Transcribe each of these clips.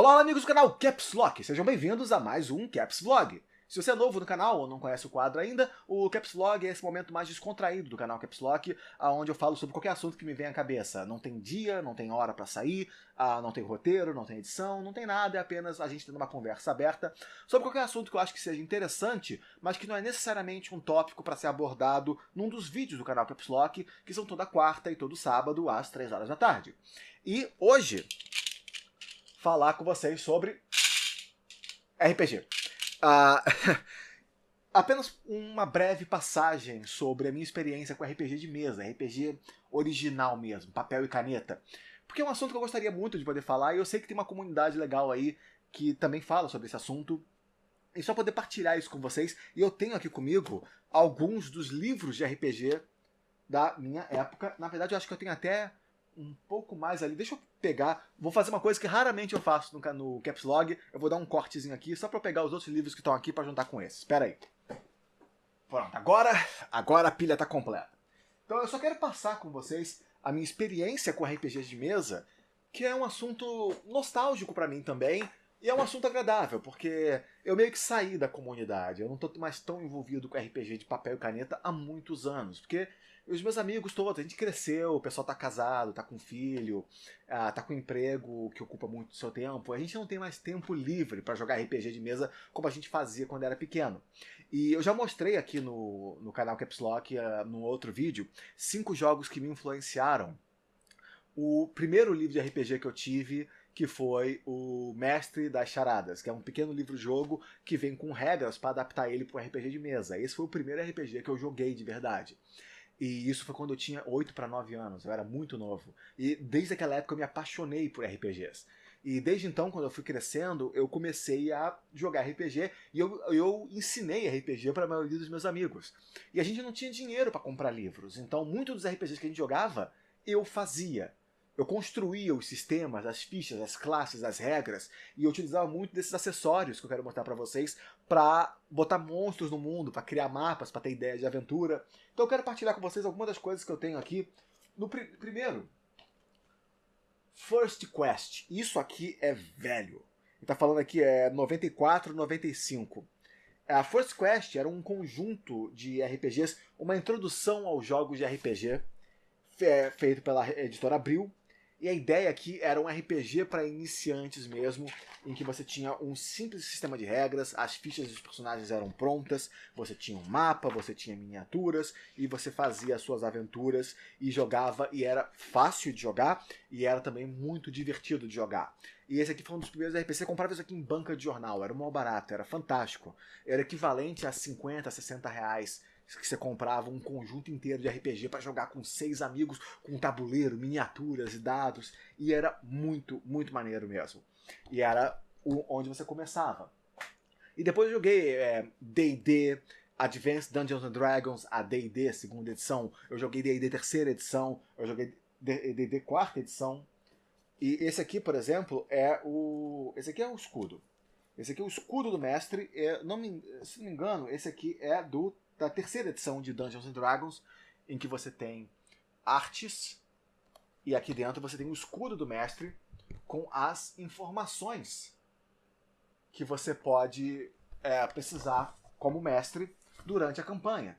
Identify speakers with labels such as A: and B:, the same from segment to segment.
A: Olá, amigos do canal Caps Lock, sejam bem-vindos a mais um Caps Vlog. Se você é novo no canal ou não conhece o quadro ainda, o Caps Vlog é esse momento mais descontraído do canal Caps Lock, onde eu falo sobre qualquer assunto que me vem à cabeça. Não tem dia, não tem hora pra sair, não tem roteiro, não tem edição, não tem nada, é apenas a gente tendo uma conversa aberta sobre qualquer assunto que eu acho que seja interessante, mas que não é necessariamente um tópico para ser abordado num dos vídeos do canal Caps Lock, que são toda quarta e todo sábado às 3 horas da tarde. E hoje, falar com vocês sobre RPG. Apenas uma breve passagem sobre a minha experiência com RPG de mesa, RPG original mesmo, papel e caneta. Porque é um assunto que eu gostaria muito de poder falar e eu sei que tem uma comunidade legal aí que também fala sobre esse assunto. E só poder partilhar isso com vocês. E eu tenho aqui comigo alguns dos livros de RPG da minha época. Na verdade, eu acho que eu tenho até um pouco mais ali. Deixa eu pegar. Vou fazer uma coisa que raramente eu faço no Caps Log. Eu vou dar um cortezinho aqui só para eu pegar os outros livros que estão aqui para juntar com esses. Espera aí. Pronto, agora a pilha está completa. Então eu só quero passar com vocês a minha experiência com RPGs de mesa, que é um assunto nostálgico para mim também. E é um assunto agradável, porque eu meio que saí da comunidade. Eu não estou mais tão envolvido com RPG de papel e caneta há muitos anos. Porque os meus amigos todos, a gente cresceu, o pessoal tá casado, tá com filho, tá com emprego que ocupa muito do seu tempo. A gente não tem mais tempo livre para jogar RPG de mesa como a gente fazia quando era pequeno. E eu já mostrei aqui no canal Caps Lock, num outro vídeo, 5 jogos que me influenciaram. O primeiro livro de RPG que eu tive, que foi o Mestre das Charadas, que é um pequeno livro-jogo que vem com regras para adaptar ele para um RPG de mesa. Esse foi o primeiro RPG que eu joguei de verdade. E isso foi quando eu tinha 8 para 9 anos, eu era muito novo. E desde aquela época eu me apaixonei por RPGs. E desde então, quando eu fui crescendo, eu comecei a jogar RPG e eu ensinei RPG para a maioria dos meus amigos. E a gente não tinha dinheiro para comprar livros, então muitos dos RPGs que a gente jogava, eu fazia. Eu construía os sistemas, as fichas, as classes, as regras, e eu utilizava muito desses acessórios que eu quero mostrar para vocês para botar monstros no mundo, para criar mapas, para ter ideias de aventura. Então eu quero partilhar com vocês algumas das coisas que eu tenho aqui. No primeiro, First Quest. Isso aqui é velho. Ele está falando aqui, é 94, 95. A First Quest era um conjunto de RPGs, uma introdução aos jogos de RPG, feito pela editora Abril. E a ideia aqui era um RPG para iniciantes mesmo, em que você tinha um simples sistema de regras, as fichas dos personagens eram prontas, você tinha um mapa, você tinha miniaturas, e você fazia as suas aventuras e jogava, e era fácil de jogar, e era também muito divertido de jogar. E esse aqui foi um dos primeiros RPGs, você comprava isso aqui em banca de jornal, era mó barato, era fantástico. Era equivalente a 50, 60 reais, que você comprava um conjunto inteiro de RPG para jogar com 6 amigos, com tabuleiro, miniaturas e dados, e era muito, muito maneiro mesmo. E era onde você começava. E depois eu joguei D&D, Advanced Dungeons and Dragons, a D&D segunda edição, eu joguei D&D terceira edição, eu joguei D&D quarta edição. E esse aqui, por exemplo, esse aqui é o escudo. Esse aqui é o escudo do mestre, se não me engano, esse aqui é da terceira edição de Dungeons and Dragons, em que você tem artes, e aqui dentro você tem o escudo do mestre com as informações que você pode precisar como mestre durante a campanha.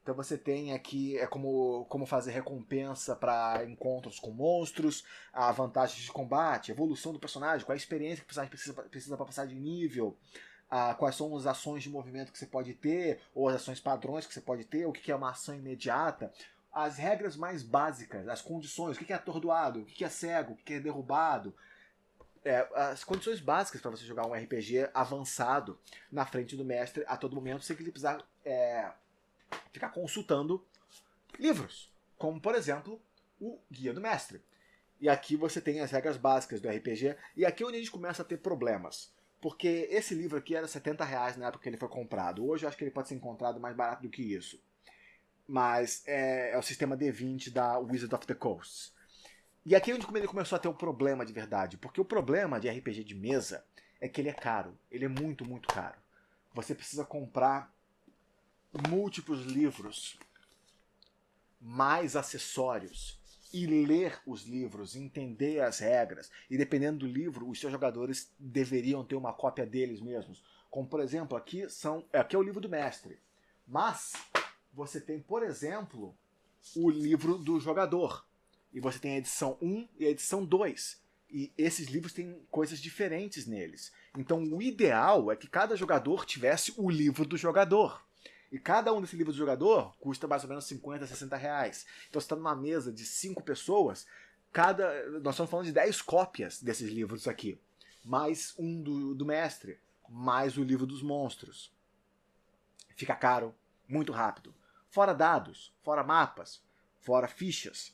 A: Então você tem aqui como fazer recompensa para encontros com monstros, a vantagens de combate, evolução do personagem, qual a experiência que o personagem precisa para passar de nível, quais são as ações de movimento que você pode ter, ou as ações padrões que você pode ter, o que é uma ação imediata, as regras mais básicas, as condições, o que é atordoado, o que é cego, o que é derrubado, as condições básicas para você jogar um RPG avançado na frente do mestre a todo momento, sem que ele precisar ficar consultando livros, como por exemplo o Guia do Mestre. E aqui você tem as regras básicas do RPG, e aqui é onde a gente começa a ter problemas. Porque esse livro aqui era 70 reais na época que ele foi comprado. Hoje eu acho que ele pode ser encontrado mais barato do que isso. Mas é o sistema D20 da Wizard of the Coast. E aqui é onde ele começou a ter um problema de verdade. Porque o problema de RPG de mesa é que ele é caro. Ele é muito, muito caro. Você precisa comprar múltiplos livros, mais acessórios, e ler os livros, entender as regras. E dependendo do livro, os seus jogadores deveriam ter uma cópia deles mesmos. Como, por exemplo, aqui é o livro do mestre. Mas você tem, por exemplo, o livro do jogador. E você tem a edição 1 e a edição 2. E esses livros têm coisas diferentes neles. Então o ideal é que cada jogador tivesse o livro do jogador. E cada um desses livros do jogador custa mais ou menos 50, 60 reais. Então você está numa mesa de 5 pessoas, nós estamos falando de 10 cópias desses livros aqui. Mais um do mestre, mais o livro dos monstros. Fica caro, muito rápido. Fora dados, fora mapas, fora fichas.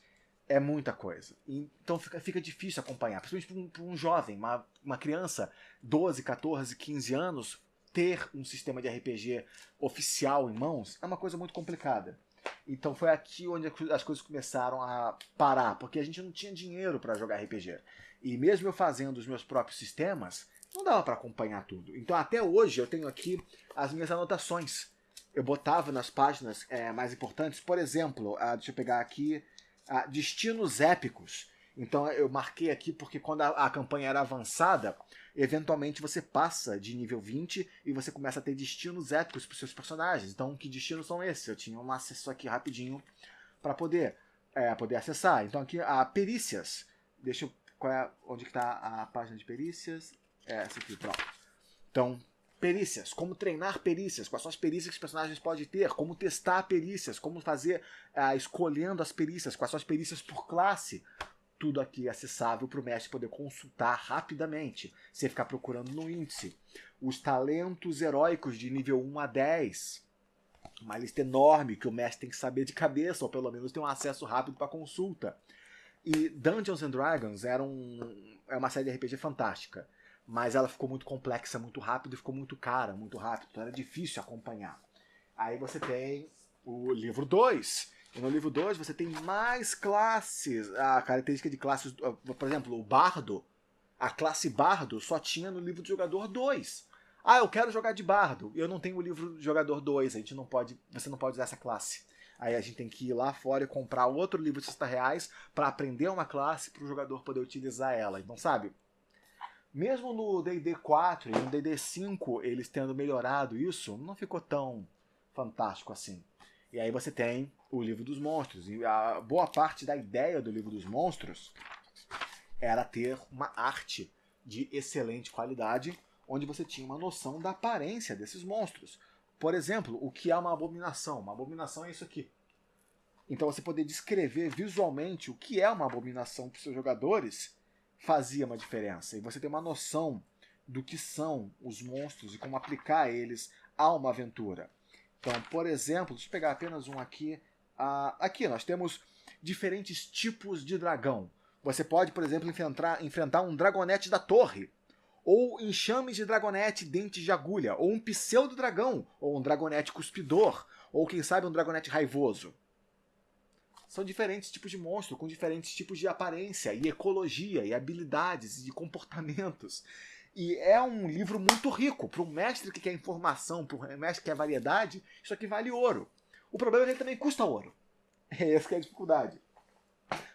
A: É muita coisa. Então fica difícil acompanhar. Principalmente para um jovem, uma criança, 12, 14, 15 anos, ter um sistema de RPG oficial em mãos é uma coisa muito complicada. Então foi aqui onde as coisas começaram a parar, porque a gente não tinha dinheiro para jogar RPG. E mesmo eu fazendo os meus próprios sistemas, não dava para acompanhar tudo. Então até hoje eu tenho aqui as minhas anotações. Eu botava nas páginas mais importantes, por exemplo, deixa eu pegar aqui, destinos épicos. Então eu marquei aqui porque quando a campanha era avançada, eventualmente você passa de nível 20 e você começa a ter destinos épicos para os seus personagens. Então que destinos são esses? Eu tinha um acesso aqui rapidinho para poder acessar. Então aqui, perícias. Onde que está a página de perícias? Essa aqui, pronto. Então, perícias, como treinar perícias, quais são as perícias que os personagens podem ter, como testar perícias, como fazer, escolhendo as perícias, quais são as perícias por classe. Tudo aqui é acessável para o mestre poder consultar rapidamente, sem ficar procurando no índice. Os talentos heróicos de nível 1 a 10. Uma lista enorme que o mestre tem que saber de cabeça, ou pelo menos ter um acesso rápido para consulta. E Dungeons and Dragons é uma série de RPG fantástica, mas ela ficou muito complexa muito rápido e ficou muito cara muito rápido, então era difícil acompanhar. Aí você tem o livro 2. E no livro 2 você tem mais classes. A característica de classes, por exemplo, o bardo, a classe bardo só tinha no livro do jogador 2. Eu quero jogar de bardo, eu não tenho o livro do jogador 2, você não pode usar essa classe. Aí a gente tem que ir lá fora e comprar outro livro de 60 reais para aprender uma classe para o jogador poder utilizar ela. Então, sabe, mesmo no D&D 4 e no D&D 5 eles tendo melhorado isso, não ficou tão fantástico assim. E aí você tem o livro dos monstros. E a boa parte da ideia do livro dos monstros era ter uma arte de excelente qualidade, onde você tinha uma noção da aparência desses monstros. Por exemplo, o que é uma abominação? Uma abominação é isso aqui. Então você poder descrever visualmente o que é uma abominação para os seus jogadores fazia uma diferença. E você ter uma noção do que são os monstros e como aplicar eles a uma aventura. Então, por exemplo, deixa eu pegar apenas um aqui. Aqui nós temos diferentes tipos de dragão. Você pode, por exemplo, enfrentar um dragonete da torre, ou enxames de dragonete dentes de agulha, ou um pseudo-dragão, ou um dragonete cuspidor, ou quem sabe um dragonete raivoso. São diferentes tipos de monstro, com diferentes tipos de aparência, e ecologia, e habilidades, e comportamentos. E é um livro muito rico. Para um mestre que quer informação, para um mestre que quer variedade, isso aqui vale ouro. O problema é que ele também custa ouro. Essa que é a dificuldade.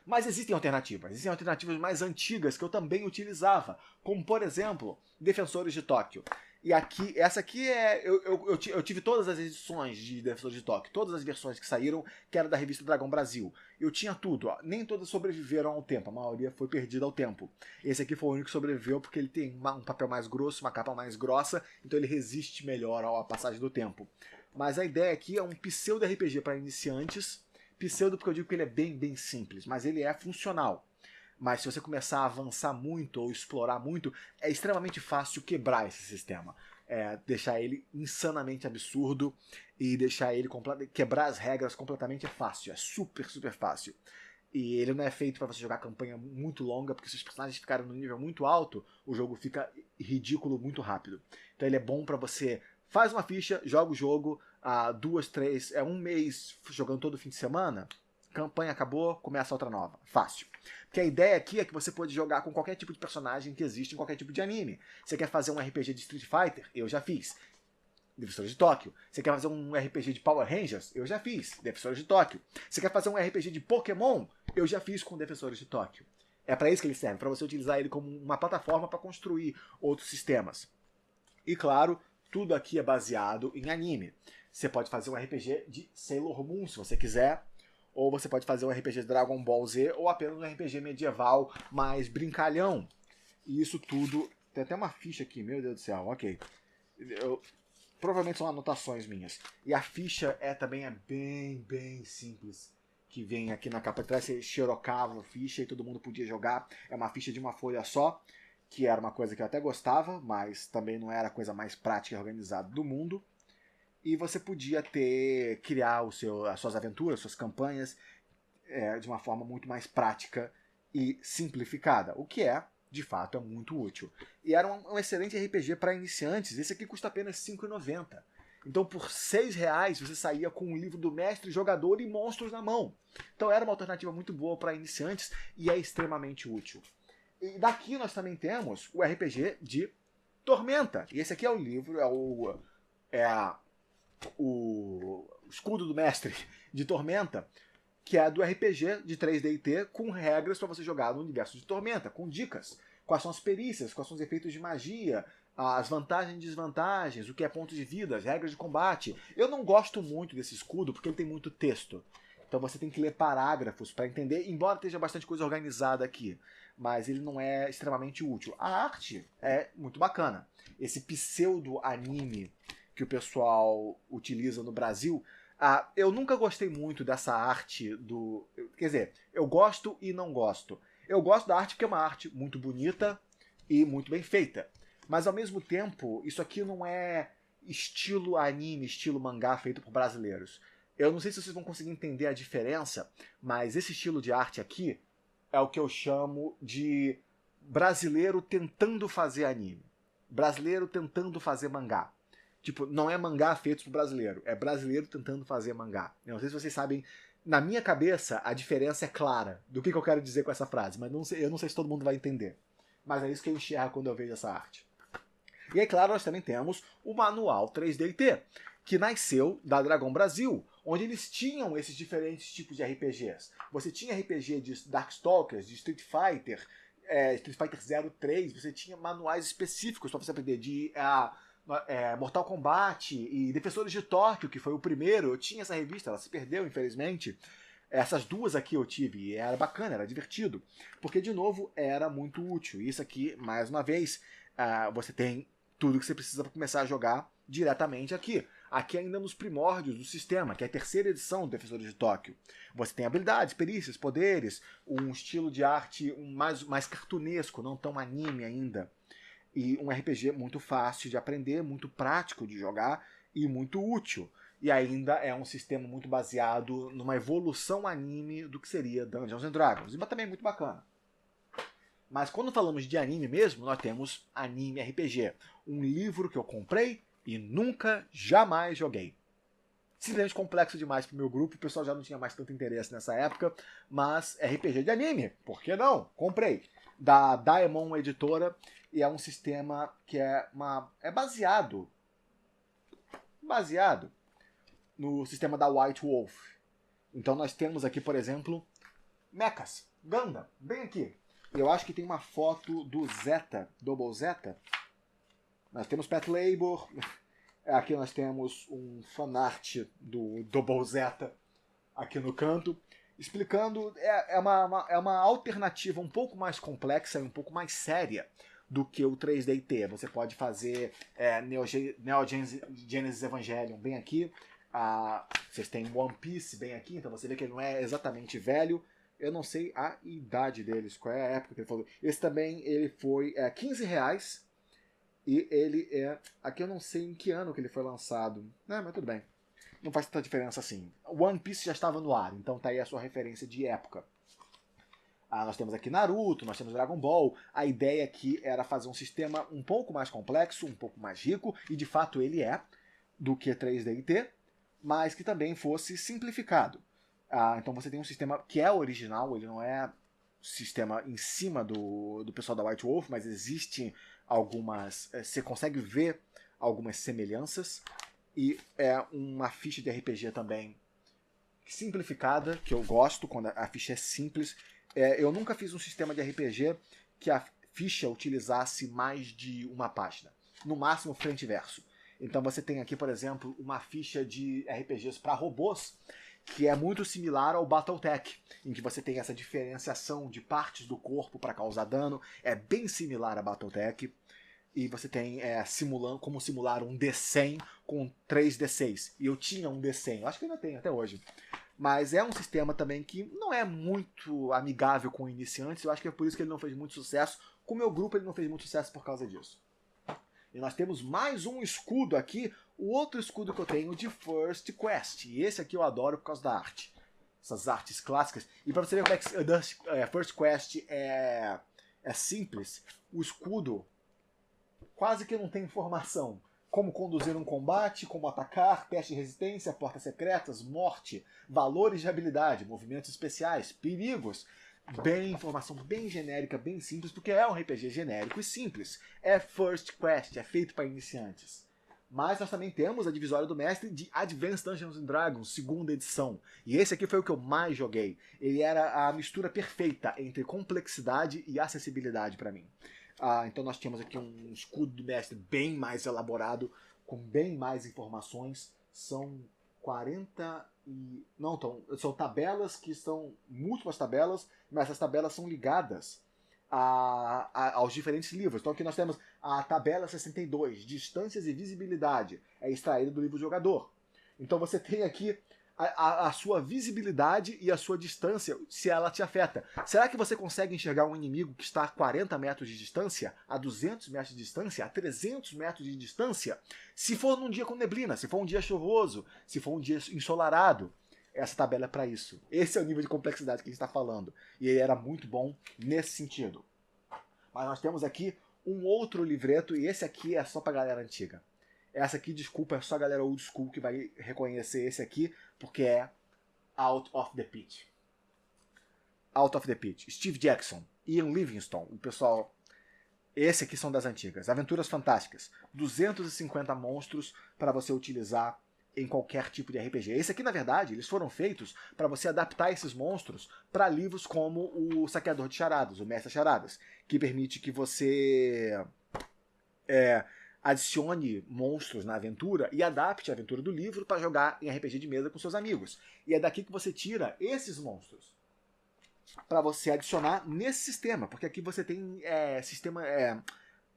A: Mas existem alternativas mais antigas que eu também utilizava, como por exemplo, Defensores de Tóquio. E aqui, essa aqui eu tive todas as edições de Defensores de Tóquio, todas as versões que saíram, que era da revista Dragão Brasil. Eu tinha tudo, nem todas sobreviveram ao tempo, a maioria foi perdida ao tempo. Esse aqui foi o único que sobreviveu porque ele tem um papel mais grosso, uma capa mais grossa, então ele resiste melhor à passagem do tempo. Mas a ideia aqui é um pseudo-RPG para iniciantes. Pseudo porque eu digo que ele é bem simples, mas ele é funcional. Mas se você começar a avançar muito ou explorar muito, é extremamente fácil quebrar esse sistema. Deixar ele insanamente absurdo e deixar ele quebrar as regras completamente é fácil. É super fácil. E ele não é feito para você jogar campanha muito longa, porque se os personagens ficarem no nível muito alto, o jogo fica ridículo muito rápido. Então ele é bom para você... Faz uma ficha, joga o jogo, 2, 3, um mês jogando todo fim de semana, campanha acabou, começa outra nova. Fácil. Porque a ideia aqui é que você pode jogar com qualquer tipo de personagem que existe em qualquer tipo de anime. Você quer fazer um RPG de Street Fighter? Eu já fiz. Defensores de Tóquio. Você quer fazer um RPG de Power Rangers? Eu já fiz. Defensores de Tóquio. Você quer fazer um RPG de Pokémon? Eu já fiz com Defensores de Tóquio. É para isso que ele serve, para você utilizar ele como uma plataforma para construir outros sistemas. E claro, tudo aqui é baseado em anime. Você pode fazer um RPG de Sailor Moon, se você quiser, ou você pode fazer um RPG de Dragon Ball Z, ou apenas um RPG medieval mais brincalhão. E isso tudo... Tem até uma ficha aqui, meu Deus do céu, ok. Provavelmente são anotações minhas. E a ficha também é bem simples. Que vem aqui na capa de trás, você xerocava a ficha e todo mundo podia jogar. É uma ficha de uma folha só, que era uma coisa que eu até gostava, mas também não era a coisa mais prática e organizada do mundo. E você podia criar as suas aventuras, suas campanhas, de uma forma muito mais prática e simplificada, o que de fato, é muito útil. E era um excelente RPG para iniciantes. Esse aqui custa apenas R$ 5,90. Então, por R$ 6,00, você saía com um livro do mestre, jogador e monstros na mão. Então, era uma alternativa muito boa para iniciantes e é extremamente útil. E daqui nós também temos o RPG de Tormenta. E esse aqui é o livro, o escudo do mestre de Tormenta, que é do RPG de 3D&T com regras para você jogar no universo de Tormenta, com dicas. Quais são as perícias, quais são os efeitos de magia, as vantagens e desvantagens, o que é ponto de vida, as regras de combate. Eu não gosto muito desse escudo porque ele tem muito texto. Então você tem que ler parágrafos para entender, embora esteja bastante coisa organizada aqui. Mas ele não é extremamente útil. A arte é muito bacana. Esse pseudo-anime que o pessoal utiliza no Brasil... eu nunca gostei muito dessa arte do... Quer dizer, eu gosto e não gosto. Eu gosto da arte porque é uma arte muito bonita e muito bem feita. Mas, ao mesmo tempo, isso aqui não é estilo anime, estilo mangá feito por brasileiros. Eu não sei se vocês vão conseguir entender a diferença, mas esse estilo de arte aqui é o que eu chamo de brasileiro tentando fazer anime. Brasileiro tentando fazer mangá. Tipo, não é mangá feito por brasileiro, é brasileiro tentando fazer mangá. Eu não sei se vocês sabem, na minha cabeça a diferença é clara do que eu quero dizer com essa frase, mas eu não sei se todo mundo vai entender. Mas é isso que eu enxergo quando eu vejo essa arte. E aí, claro, nós também temos o manual 3D&T, que nasceu da Dragão Brasil, onde eles tinham esses diferentes tipos de RPGs. Você tinha RPG de Darkstalkers, de Street Fighter 03, você tinha manuais específicos para você aprender de... Mortal Kombat e Defensores de Tóquio, que foi o primeiro. Eu tinha essa revista, ela se perdeu, infelizmente. Essas duas aqui eu tive, e era bacana, era divertido. Porque, de novo, era muito útil. E isso aqui, mais uma vez, você tem tudo que você precisa para começar a jogar diretamente aqui. Aqui ainda nos primórdios do sistema, que é a terceira edição do Defensores de Tóquio. Você tem habilidades, perícias, poderes, um estilo de arte mais cartunesco, não tão anime ainda. E um RPG muito fácil de aprender, muito prático de jogar e muito útil. E ainda é um sistema muito baseado numa evolução anime do que seria Dungeons and Dragons. E também é muito bacana. Mas quando falamos de anime mesmo, nós temos Anime RPG. Um livro que eu comprei e nunca, jamais joguei. Simplesmente complexo demais pro meu grupo, o pessoal já não tinha mais tanto interesse nessa época. Mas RPG de anime, por que não? Comprei. Da Daemon Editora. E é um sistema que é baseado no sistema da White Wolf. Então nós temos aqui, por exemplo, mechas, Gundam, bem aqui. E eu acho que tem uma foto do Zeta, Double Zeta. Nós temos Pet Labor. Aqui nós temos um fanart do Double Zeta aqui no canto. Explicando, é uma alternativa um pouco mais complexa e um pouco mais séria do que o 3D&T. Você pode fazer Neo Genesis Evangelion bem aqui. Vocês têm One Piece bem aqui, então você vê que ele não é exatamente velho. Eu não sei a idade deles, qual é a época que ele falou. Esse também ele foi R$15. E ele aqui eu não sei em que ano que ele foi lançado. Mas tudo bem. Não faz tanta diferença assim. One Piece já estava no ar, então tá aí a sua referência de época. Nós temos aqui Naruto, nós temos Dragon Ball. A ideia aqui era fazer um sistema um pouco mais complexo, um pouco mais rico, e de fato ele do que 3D&T, mas que também fosse simplificado. Então você tem um sistema que é original, ele não é sistema em cima do pessoal da White Wolf, mas existem algumas... Você consegue ver algumas semelhanças, e é uma ficha de RPG também simplificada, que eu gosto quando a ficha é simples. Eu nunca fiz um sistema de RPG que a ficha utilizasse mais de uma página. No máximo, frente e verso. Então você tem aqui, por exemplo, uma ficha de RPGs para robôs, que é muito similar ao Battletech, em que você tem essa diferenciação de partes do corpo para causar dano. É bem similar a Battletech. E você tem como simular um D100 com 3 D6. E eu tinha um D100, eu acho que ainda tenho até hoje. Mas é um sistema também que não é muito amigável com iniciantes. Eu acho que é por isso que ele não fez muito sucesso. Com o meu grupo ele não fez muito sucesso por causa disso. E nós temos mais um escudo aqui. O outro escudo que eu tenho de First Quest. E esse aqui eu adoro por causa da arte. Essas artes clássicas. E para você ver como é que First Quest é simples, o escudo quase que não tem informação. Como conduzir um combate, como atacar, teste de resistência, portas secretas, morte, valores de habilidade, movimentos especiais, perigos. Informação bem genérica, bem simples, porque é um RPG genérico e simples. É First Quest, é feito para iniciantes. Mas nós também temos a Divisória do Mestre de Advanced Dungeons & Dragons, segunda edição. E esse aqui foi o que eu mais joguei. Ele era a mistura perfeita entre complexidade e acessibilidade para mim. Então nós temos aqui um escudo do mestre bem mais elaborado, com bem mais informações. São 40 e... Não, são tabelas que são múltiplas tabelas, mas essas tabelas são ligadas aos diferentes livros. Então aqui nós temos a tabela 62, Distâncias e Visibilidade, é extraída do livro Jogador. Então você tem aqui a sua visibilidade e a sua distância, se ela te afeta. Será que você consegue enxergar um inimigo que está a 40 metros de distância, a 200 metros de distância, a 300 metros de distância? Se for num dia com neblina, se for um dia chuvoso, se for um dia ensolarado, essa tabela é para isso. Esse é o nível de complexidade que a gente está falando. E ele era muito bom nesse sentido. Mas nós temos aqui um outro livreto, e esse aqui é só para galera antiga. Essa aqui, desculpa, é só a galera old school que vai reconhecer esse aqui, porque é Out of the Pit. Out of the Pit. Steve Jackson, Ian Livingstone, o pessoal... Esse aqui são das antigas. Aventuras Fantásticas. 250 monstros para você utilizar em qualquer tipo de RPG. Esse aqui, na verdade, eles foram feitos para você adaptar esses monstros para livros como o Saqueador de Charadas, o Mestre Charadas, que permite que você... adicione monstros na aventura e adapte a aventura do livro para jogar em RPG de mesa com seus amigos. E é daqui que você tira esses monstros para você adicionar nesse sistema, porque aqui você tem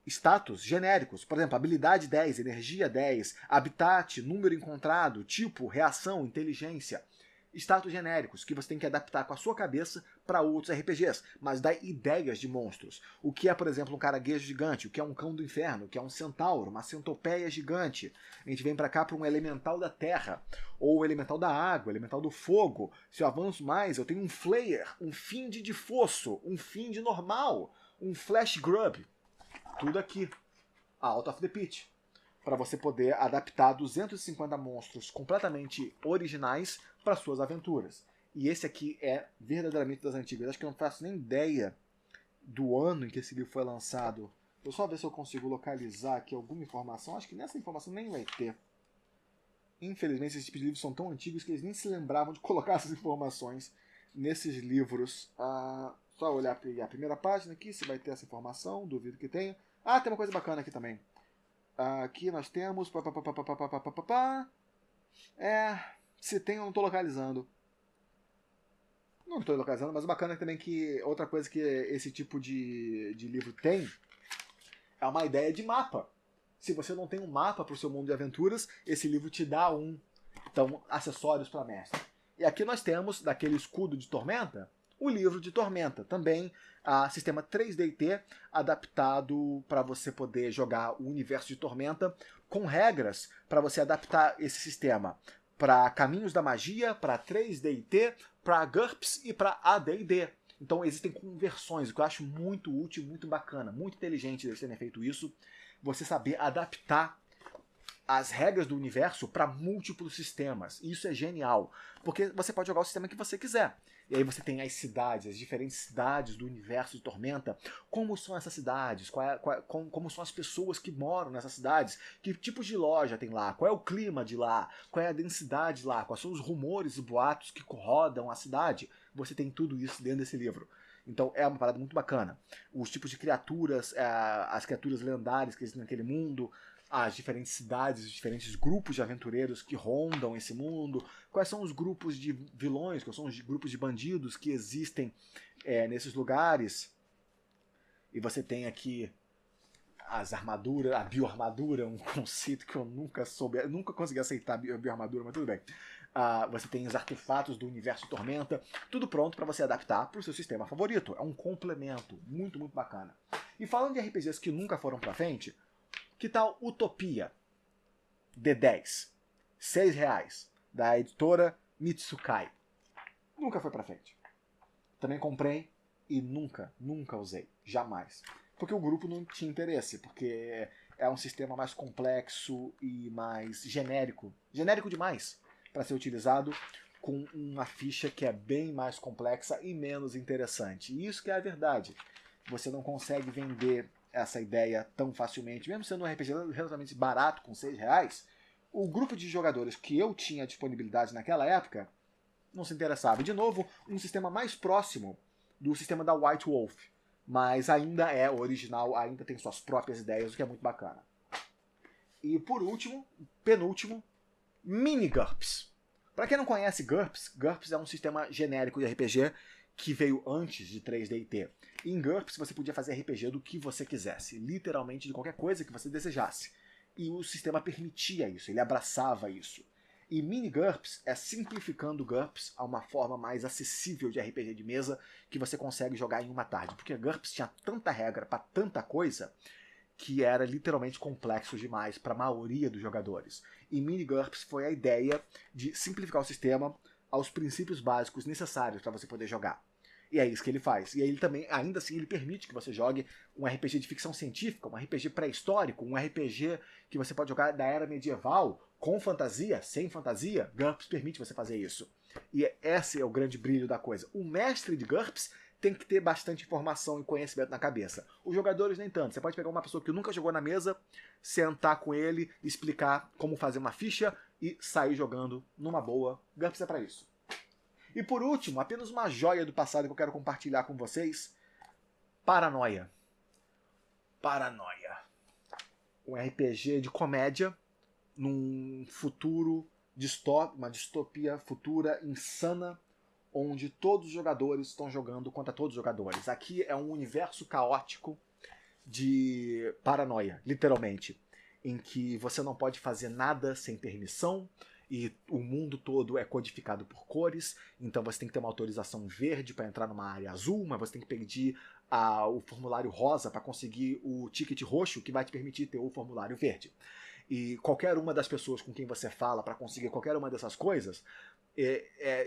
A: status genéricos, por exemplo, habilidade 10, energia 10, habitat, número encontrado, tipo, reação, inteligência. Status genéricos que você tem que adaptar com a sua cabeça para outros RPGs, mas dá ideias de monstros. O que é, por exemplo, um caranguejo gigante, o que é um cão do inferno, o que é um centauro, uma centopeia gigante. A gente vem para cá para um elemental da terra, ou o elemental da água, elemental do fogo. Se eu avanço mais, eu tenho um Flayer, um Fiend de fosso, um Fiend normal, um Flash Grub. Tudo aqui, Out of the Pit, para você poder adaptar 250 monstros completamente originais para suas aventuras. E esse aqui é verdadeiramente das antigas. Acho que eu não faço nem ideia do ano em que esse livro foi lançado. Vou só ver se eu consigo localizar aqui alguma informação. Acho que nessa informação nem vai ter. Infelizmente, esses tipos de livros são tão antigos que eles nem se lembravam de colocar essas informações nesses livros. Só olhar a primeira página aqui, se vai ter essa informação. Duvido que tenha. Tem uma coisa bacana aqui também. Aqui nós temos... se tem eu não estou localizando. Não estou localizando, mas o bacana é também que outra coisa que esse tipo de livro tem é uma ideia de mapa. Se você não tem um mapa para o seu mundo de aventuras, esse livro te dá um. Então, acessórios para mestre. E aqui nós temos, daquele escudo de Tormenta, o livro de Tormenta. Também sistema 3D&T adaptado para você poder jogar o universo de Tormenta com regras para você adaptar esse sistema para Caminhos da Magia, para 3D&T, para GURPS e para AD&D. Então existem conversões, o que eu acho muito útil, muito bacana, muito inteligente eles terem feito isso. Você saber adaptar as regras do universo para múltiplos sistemas. Isso é genial, porque você pode jogar o sistema que você quiser. E aí você tem as cidades, as diferentes cidades do universo de Tormenta. Como são essas cidades? Como são as pessoas que moram nessas cidades? Que tipos de loja tem lá? Qual é o clima de lá? Qual é a densidade lá? Quais são os rumores e boatos que rodam a cidade? Você tem tudo isso dentro desse livro. Então é uma parada muito bacana. Os tipos de criaturas, as criaturas lendárias que existem naquele mundo, as diferentes cidades, os diferentes grupos de aventureiros que rondam esse mundo, quais são os grupos de vilões, quais são os grupos de bandidos que existem nesses lugares. E você tem aqui as armaduras, a bioarmadura, um conceito que eu nunca consegui aceitar a bioarmadura, mas tudo bem. Você tem os artefatos do universo Tormenta, tudo pronto para você adaptar para o seu sistema favorito. É um complemento muito, muito bacana. E falando de RPGs que nunca foram para frente, que tal Utopia D10? R$6, da editora Mitsukai. Nunca foi pra frente. Também comprei e nunca usei. Jamais. Porque o grupo não tinha interesse, porque é um sistema mais complexo e mais genérico. Genérico demais para ser utilizado com uma ficha que é bem mais complexa e menos interessante. E isso que é a verdade. Você não consegue vender essa ideia tão facilmente, mesmo sendo um RPG relativamente barato, com R$6, o grupo de jogadores que eu tinha disponibilidade naquela época não se interessava. De novo, um sistema mais próximo do sistema da White Wolf, mas ainda é original, ainda tem suas próprias ideias, o que é muito bacana. E por último, penúltimo, Mini GURPS. Para quem não conhece GURPS, GURPS é um sistema genérico de RPG que veio antes de 3D&T. Em GURPS você podia fazer RPG do que você quisesse, literalmente de qualquer coisa que você desejasse. E o sistema permitia isso, ele abraçava isso. E Mini GURPS é simplificando GURPS a uma forma mais acessível de RPG de mesa que você consegue jogar em uma tarde. Porque GURPS tinha tanta regra para tanta coisa que era literalmente complexo demais para a maioria dos jogadores. E Mini GURPS foi a ideia de simplificar o sistema aos princípios básicos necessários para você poder jogar. E é isso que ele faz. E aí ele também, ainda assim, ele permite que você jogue um RPG de ficção científica, um RPG pré-histórico, um RPG que você pode jogar da era medieval, com fantasia, sem fantasia. GURPS permite você fazer isso. E esse é o grande brilho da coisa. O mestre de GURPS tem que ter bastante informação e conhecimento na cabeça. Os jogadores nem tanto. Você pode pegar uma pessoa que nunca jogou na mesa, sentar com ele, explicar como fazer uma ficha e sair jogando numa boa. GURPS é pra isso. E por último, apenas uma joia do passado que eu quero compartilhar com vocês. Paranoia. Paranoia. Um RPG de comédia num futuro, uma distopia futura insana, onde todos os jogadores estão jogando contra todos os jogadores. Aqui é um universo caótico de paranoia, literalmente, em que você não pode fazer nada sem permissão, e o mundo todo é codificado por cores, então você tem que ter uma autorização verde para entrar numa área azul, mas você tem que pedir o formulário rosa para conseguir o ticket roxo que vai te permitir ter o formulário verde. E qualquer uma das pessoas com quem você fala para conseguir qualquer uma dessas coisas,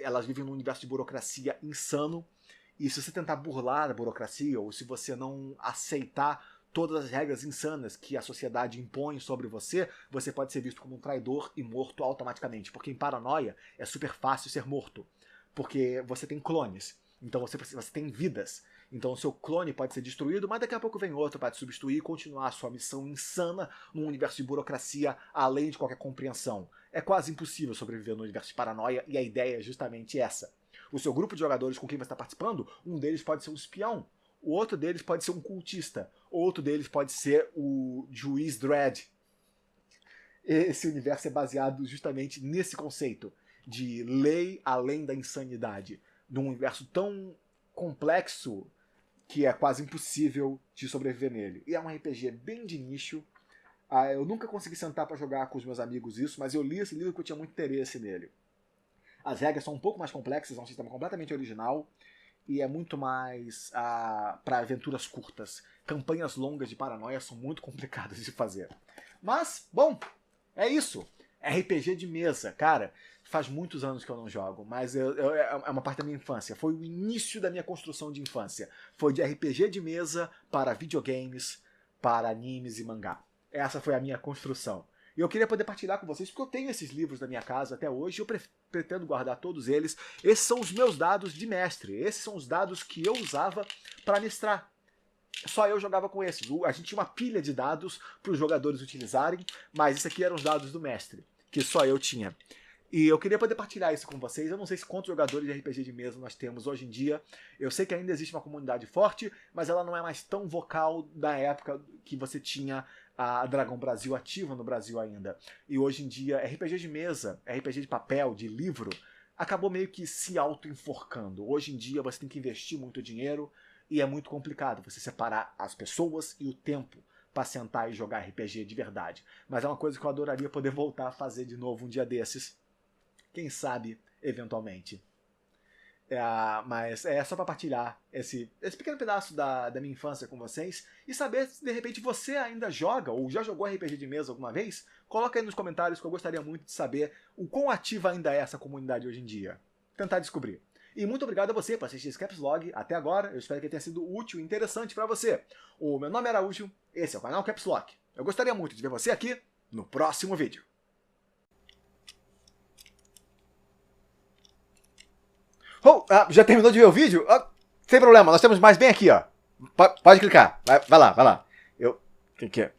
A: elas vivem num universo de burocracia insano, e se você tentar burlar a burocracia, ou se você não aceitar todas as regras insanas que a sociedade impõe sobre você, você pode ser visto como um traidor e morto automaticamente. Porque em Paranoia é super fácil ser morto. Porque você tem clones. Então você tem vidas. Então o seu clone pode ser destruído, mas daqui a pouco vem outro para te substituir e continuar a sua missão insana num universo de burocracia além de qualquer compreensão. É quase impossível sobreviver no universo de Paranoia, e a ideia é justamente essa. O seu grupo de jogadores com quem você está participando, um deles pode ser um espião, o outro deles pode ser um cultista, outro deles pode ser o Juiz Dredd. Esse universo é baseado justamente nesse conceito de lei além da insanidade, num universo tão complexo que é quase impossível de sobreviver nele. E é um RPG bem de nicho. Eu nunca consegui sentar para jogar com os meus amigos isso, mas eu li esse livro porque eu tinha muito interesse nele. As regras são um pouco mais complexas, é um sistema completamente original, e é muito mais para aventuras curtas. Campanhas longas de Paranoia são muito complicadas de fazer. Mas, bom, é isso. RPG de mesa, cara, faz muitos anos que eu não jogo, mas é uma parte da minha infância. Foi o início da minha construção de infância. Foi de RPG de mesa para videogames, para animes e mangá. Essa foi a minha construção. E eu queria poder partilhar com vocês, porque eu tenho esses livros na minha casa até hoje, eu pretendo guardar todos eles. Esses são os meus dados de mestre, esses são os dados que eu usava para mestrar. Só eu jogava com esses. A gente tinha uma pilha de dados para os jogadores utilizarem, mas esses aqui eram os dados do mestre, que só eu tinha. E eu queria poder partilhar isso com vocês. Eu não sei se quantos jogadores de RPG de mesa nós temos hoje em dia. Eu sei que ainda existe uma comunidade forte, mas ela não é mais tão vocal da época que você tinha a Dragão Brasil ativa no Brasil ainda. E hoje em dia, RPG de mesa, RPG de papel, de livro, acabou meio que se auto-enforcando. Hoje em dia você tem que investir muito dinheiro e é muito complicado você separar as pessoas e o tempo para sentar e jogar RPG de verdade. Mas é uma coisa que eu adoraria poder voltar a fazer de novo um dia desses. Quem sabe, eventualmente. Mas é só para partilhar esse pequeno pedaço da minha infância com vocês e saber se de repente você ainda joga ou já jogou RPG de mesa alguma vez. Coloca aí nos comentários que eu gostaria muito de saber o quão ativa ainda é essa comunidade hoje em dia. Tentar descobrir. E muito obrigado a você por assistir esse Caps Log até agora. Eu espero que tenha sido útil e interessante para você. O meu nome é Araújo, esse é o canal Caps Lock. Eu gostaria muito de ver você aqui no próximo vídeo. Já terminou de ver o vídeo? Sem problema, nós temos mais bem aqui, ó. Pode clicar. Vai lá, vai lá. Que é?